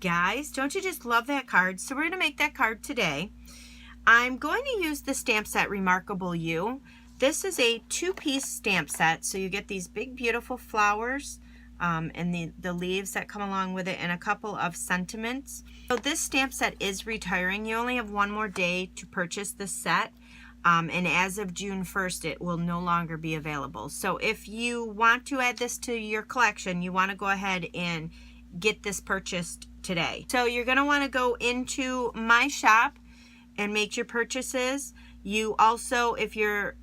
guys, don't you just love that card? So we're going to make that card today. I'm going to use the stamp set Remarkable You. This is a 2-piece stamp set, so you get these big beautiful flowers and the leaves that come along with it, and a couple of sentiments. So this stamp set is retiring. You only have one more day to purchase this set, and as of June 1st it will no longer be available. So if you want to add this to your collection, you want to go ahead and get this purchased today. So you're going to want to go into my shop and make your purchases. You also, if your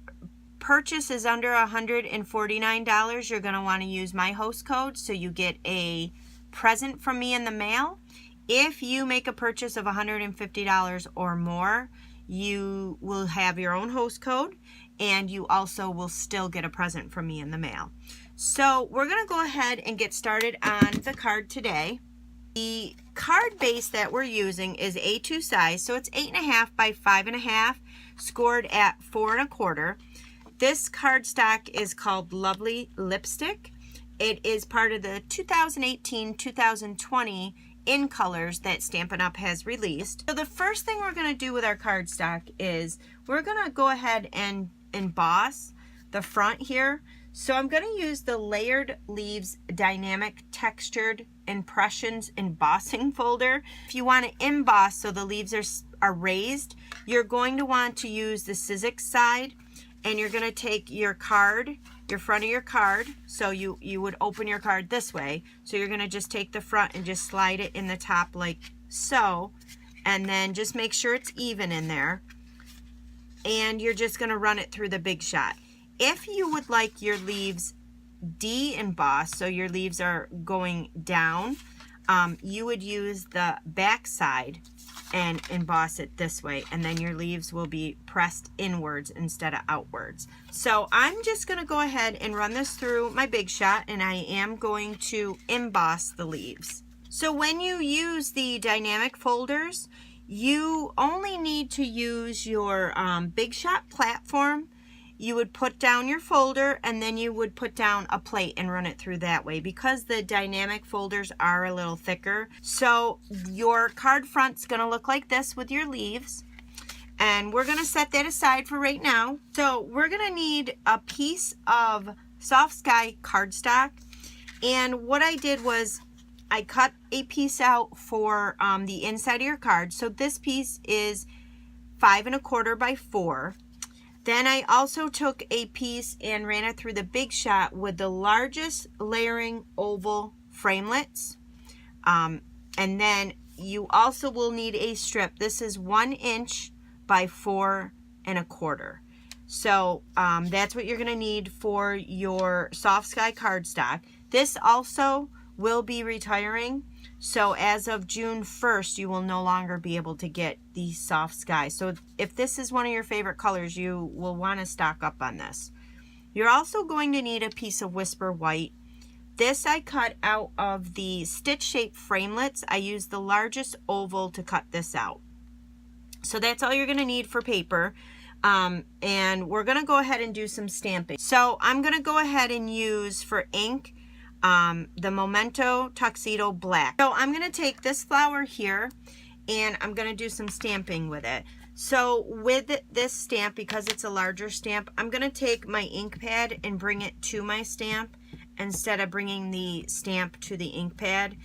purchase is under $149, you're going to want to use my host code, so you get a present from me in the mail. If you make a purchase of $150 or more, you will have your own host code, and you also will still get a present from me in the mail. So we're going to go ahead and get started on the card today. The card base that we're using is A2 size, so it's 8.5 by 5.5, scored at 4 1/4. This cardstock is called Lovely Lipstick. It is part of the 2018-2020 in colors that Stampin' Up! Has released. So the first thing we're going to do with our cardstock is we're going to go ahead and emboss the front here. So I'm going to use the Layered Leaves Dynamic Textured Impressions embossing folder. If you want to emboss so the leaves are raised, you're going to want to use the Sizzix side, and you're going to take your card, your front of your card, so you would open your card this way. So you're going to just take the front and just slide it in the top like so, and then just make sure it's even in there. And you're just going to run it through the Big Shot. If you would like your leaves de-embossed, so your leaves are going down, you would use the back side and emboss it this way, and then your leaves will be pressed inwards instead of outwards. So I'm just going to go ahead and run this through my Big Shot, and I am going to emboss the leaves. So when you use the dynamic folders, you only need to use your Big Shot platform. You would put down your folder, and then you would put down a plate and run it through that way, because the dynamic folders are a little thicker. So your card front's going to look like this with your leaves, and we're going to set that aside for right now. So we're going to need a piece of Soft Sky cardstock, and what I did was I cut a piece out for the inside of your card. So this piece is 5 1/4 by 4. Then I also took a piece and ran it through the Big Shot with the largest layering oval framelits. And then you also will need a strip. This is 1 inch by 4 1/4. So that's what you're going to need for your Soft Sky cardstock. This also will be retiring. So as of June 1st, you will no longer be able to get the Soft Sky. So if this is one of your favorite colors, you will want to stock up on this. You're also going to need a piece of Whisper White. This I cut out of the stitch shape framelits. I used the largest oval to cut this out. So that's all you're going to need for paper. And we're going to go ahead and do some stamping. So I'm going to go ahead and use for ink the Memento Tuxedo Black. So I'm going to take this flower here, and I'm going to do some stamping with it. So with this stamp, because it's a larger stamp, I'm going to take my ink pad and bring it to my stamp instead of bringing the stamp to the ink pad.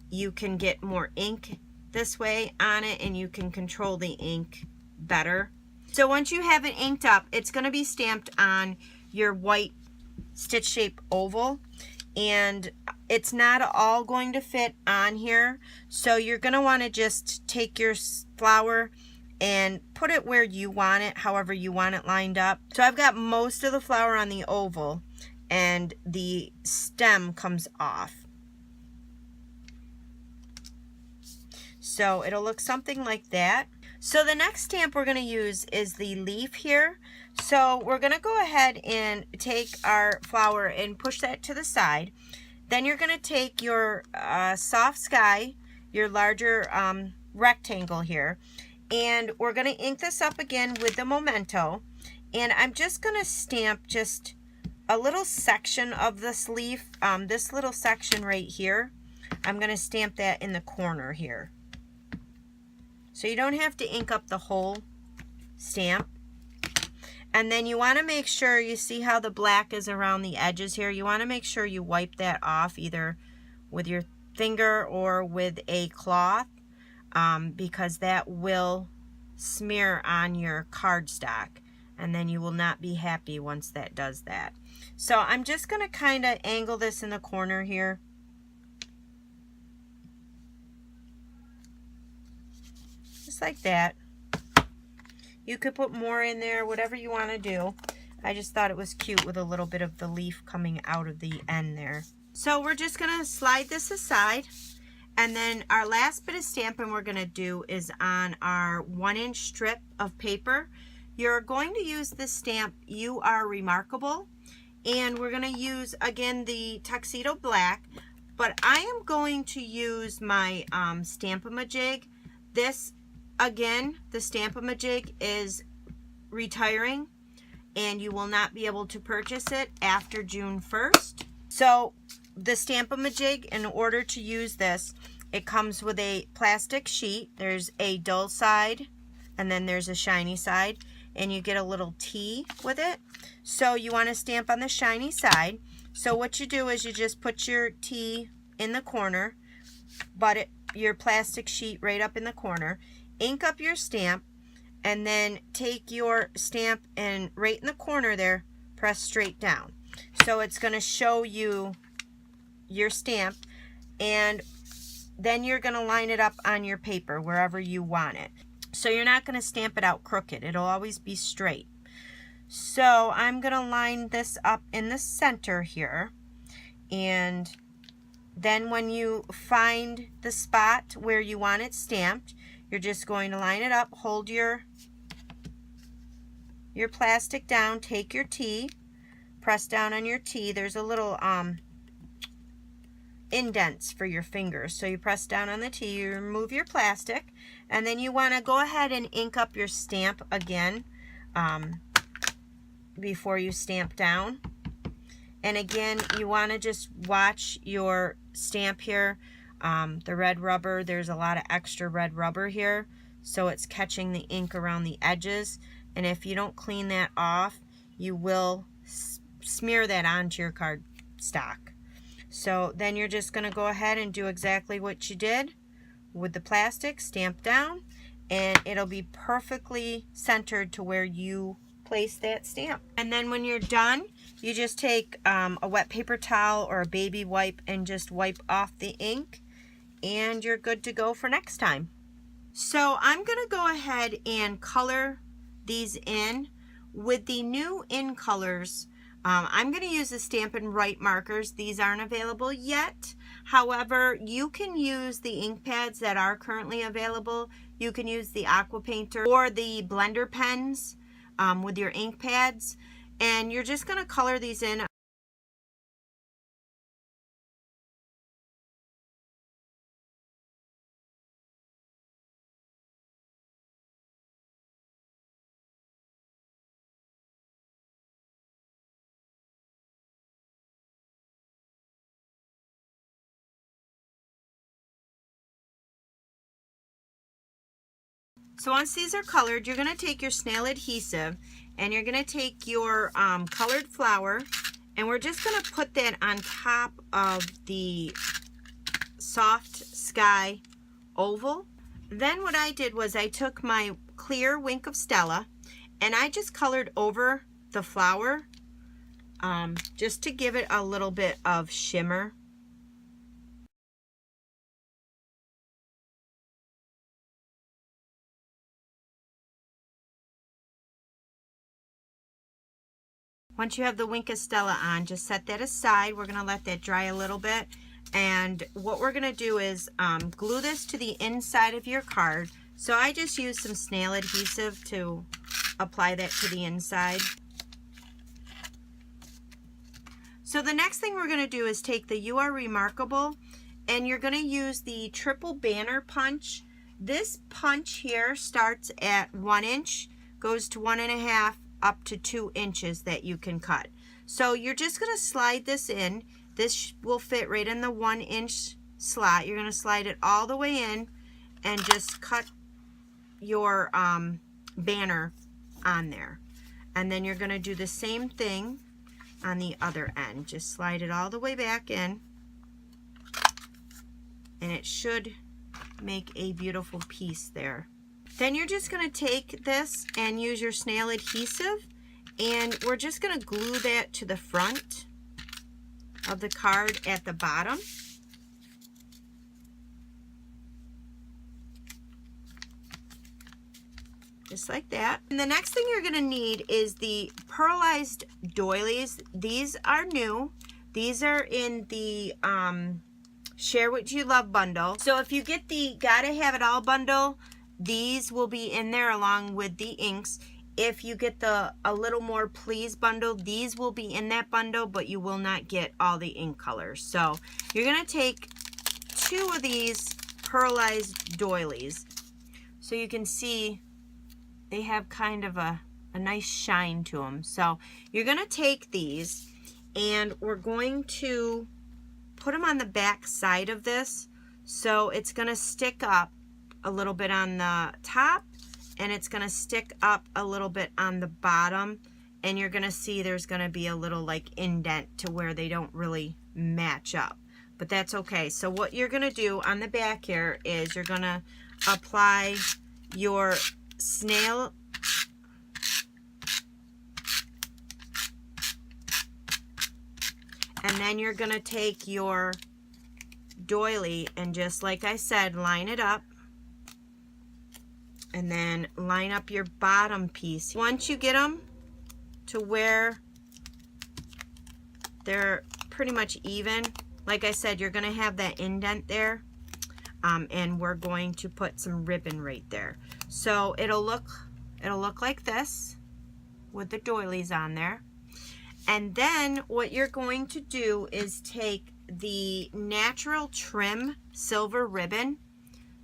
You can get more ink this way on it, and you can control the ink better. So once you have it inked up, it's going to be stamped on your white stitch shape oval. And it's not all going to fit on here, so you're going to want to just take your flower and put it where you want it, however you want it lined up. So I've got most of the flower on the oval, and the stem comes off. So it'll look something like that. So the next stamp we're going to use is the leaf here. So we're going to go ahead and take our flower and push that to the side. Then you're going to take your Soft Sky, your larger rectangle here, and we're going to ink this up again with the Memento. And I'm just going to stamp just a little section of this leaf, this little section right here. I'm going to stamp that in the corner here. So you don't have to ink up the whole stamp. And then you want to make sure, you see how the black is around the edges here? You want to make sure you wipe that off either with your finger or with a cloth, because that will smear on your cardstock, and then you will not be happy once that does that. So I'm just going to kind of angle this in the corner here. Just like that. You could put more in there, whatever you want to do. I just thought it was cute with a little bit of the leaf coming out of the end there. So we're just going to slide this aside. And then our last bit of stamping we're going to do is on our 1-inch strip of paper. You're going to use the stamp "You Are Remarkable." And we're going to use, again, the Tuxedo Black. But I am going to use my Stamp-A-Ma-Jig. This, again, the Stamp-A-Ma-Jig is retiring, and you will not be able to purchase it after June 1st. So the Stamp-A-Ma-Jig, in order to use this, it comes with a plastic sheet. There's a dull side, and then there's a shiny side, and you get a little T with it. So you want to stamp on the shiny side. So what you do is you just put your T in the corner, butt your plastic sheet right up in the corner, ink up your stamp, and then take your stamp and right in the corner there, press straight down. So it's going to show you your stamp, and then you're going to line it up on your paper wherever you want it. So you're not going to stamp it out crooked. It'll always be straight. So I'm going to line this up in the center here, and then when you find the spot where you want it stamped, you're just going to line it up, hold your plastic down, take your T, press down on your T. There's a little indents for your fingers. So you press down on the T, you remove your plastic, and then you want to go ahead and ink up your stamp again before you stamp down. And again, you want to just watch your stamp here. The red rubber, there's a lot of extra red rubber here, so it's catching the ink around the edges. And if you don't clean that off, you will smear that onto your cardstock. So then you're just going to go ahead and do exactly what you did with the plastic, stamp down, and it'll be perfectly centered to where you place that stamp. And then when you're done, you just take a wet paper towel or a baby wipe and just wipe off the ink, and you're good to go for next time. So I'm going to go ahead and color these in with the new in colors. I'm going to use the Stampin' Write markers. These aren't available yet. However, you can use the ink pads that are currently available. You can use the Aqua Painter or the blender pens with your ink pads. And you're just going to color these in. So once these are colored, you're going to take your snail adhesive and you're going to take your colored flower, and we're just going to put that on top of the soft sky oval. Then what I did was I took my clear Wink of Stella and I just colored over the flower just to give it a little bit of shimmer. Once you have the Wink of Stella on, just set that aside. We're going to let that dry a little bit. And what we're going to do is glue this to the inside of your card. So I just used some snail adhesive to apply that to the inside. So the next thing we're going to do is take the You Are Remarkable, and you're going to use the triple banner punch. This punch here starts at 1 inch, goes to 1.5, up to 2 inches that you can cut. So you're just going to slide this in. This will fit right in the 1 inch slot. You're going to slide it all the way in and just cut your banner on there. And then you're going to do the same thing on the other end. Just slide it all the way back in, and it should make a beautiful piece there. Then you're just going to take this and use your snail adhesive, and we're just going to glue that to the front of the card at the bottom. Just like that. And the next thing you're going to need is the pearlized doilies. These are new. These are in the Share What You Love bundle. So if you get the Gotta Have It All bundle, these will be in there along with the inks. If you get the A Little More Please bundle, these will be in that bundle, but you will not get all the ink colors. So you're going to take 2 of these pearlized doilies. So you can see they have kind of a nice shine to them. So you're going to take these and we're going to put them on the back side of this. So it's going to stick up a little bit on the top, and it's going to stick up a little bit on the bottom. And you're going to see there's going to be a little like indent to where they don't really match up. But that's okay. So what you're going to do on the back here is you're going to apply your snail and then you're going to take your doily and just like I said, line it up, and then line up your bottom piece. Once you get them to where they're pretty much even, like I said, you're going to have that indent there. And we're going to put some ribbon right there. So it'll look like this with the doilies on there. And then what you're going to do is take the natural trim silver ribbon.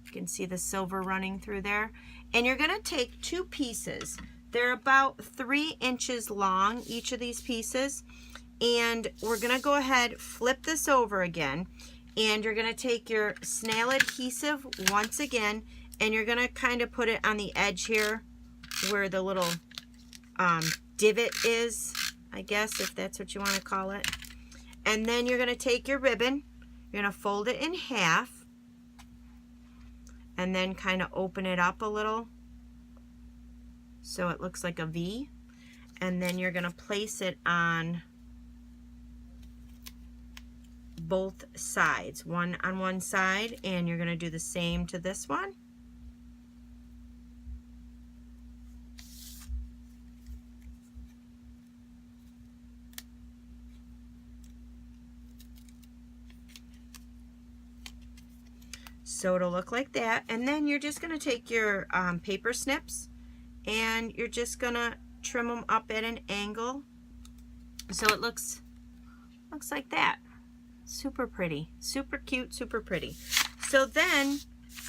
You can see the silver running through there. And you're going to take 2 pieces. They're about 3 inches long, each of these pieces. And we're going to go ahead, flip this over again. And you're going to take your snail adhesive once again, and you're going to kind of put it on the edge here where the little divot is, I guess, if that's what you want to call it. And then you're going to take your ribbon, you're going to fold it in half, and then kind of open it up a little so it looks like a V. And then you're going to place it on both sides, one on one side, and you're going to do the same to this one. So it'll look like that, and then you're just going to take your paper snips and you're just going to trim them up at an angle so it looks like that. Super pretty, super cute, super pretty. So then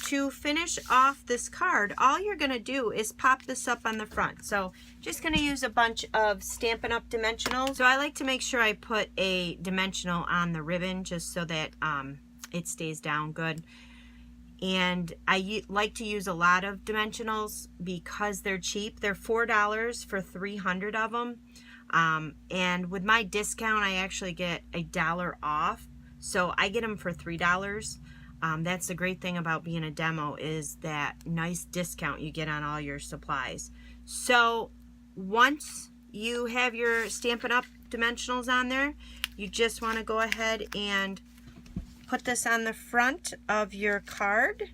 to finish off this card, all you're going to do is pop this up on the front. So just going to use a bunch of Stampin' Up! Dimensionals. So I like to make sure I put a dimensional on the ribbon just so that it stays down good. And I like to use a lot of dimensionals because they're cheap. They're $4 for 300 of them. And with my discount, I actually get $1 off. So I get them for $3. That's the great thing about being a demo, is that nice discount you get on all your supplies. So once you have your Stampin' Up! Dimensionals on there, you just want to go ahead and put this on the front of your card.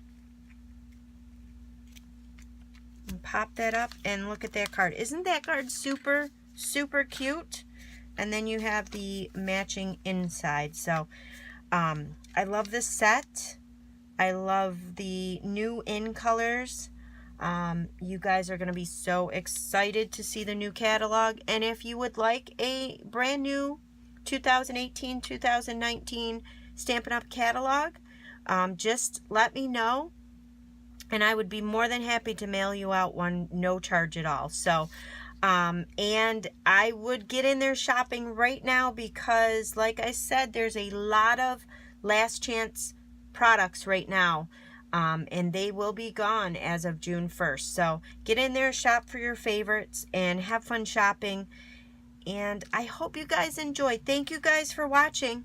And pop that up and look at that card. Isn't that card super, super cute? And then you have the matching inside. So I love this set. I love the new in colors. You guys are going to be so excited to see the new catalog. And if you would like a brand new 2018-2019 Stampin' Up! Catalog, just let me know. And I would be more than happy to mail you out one, no charge at all. So, and I would get in there shopping right now because, like I said, there's a lot of last chance products right now. And they will be gone as of June 1st. So get in there, shop for your favorites, and have fun shopping. And I hope you guys enjoy. Thank you guys for watching.